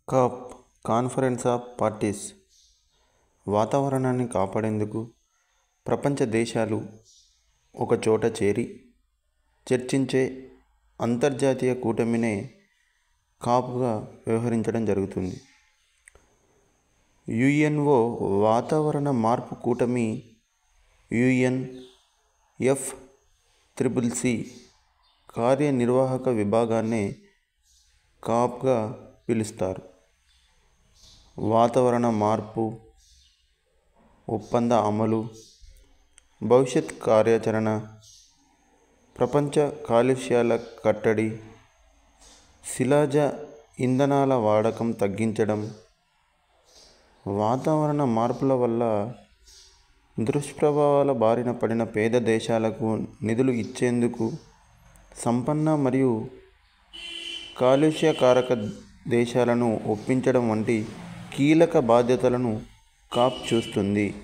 Cap conference of parties వాతావరణాన్ని కాపాడేందుకు ప్రపంచ దేశాలు ఒకచోట చేరి చర్చించే అంతర్జాతీయ కూటమినే కాప్గా వ్యవహరించడం జరుగుతుంది. యుఎన్ఓ వాతావరణ మార్పు కూటమి UNFCCC కార్యనిర్వాహక విభాగాన్నే కాప్గా పిలుస్తారు. వాతావరణ మార్పు ఒప్పంద అమలు, భవిష్యత్ కార్యాచరణ, ప్రపంచ కాలుష్యాల కట్టడి, శిలాజ ఇంధనాల వాడకం తగ్గించడం, వాతావరణ మార్పుల వల్ల దుష్ప్రభావాల బారిన పడిన పేద దేశాలకు నిధులు ఇచ్చేందుకు, సంపన్న మరియు కాలుష్యకారక దేశాలను ఒప్పించడం వంటి కీలక బాధ్యతలను కాప్ చూస్తుంది.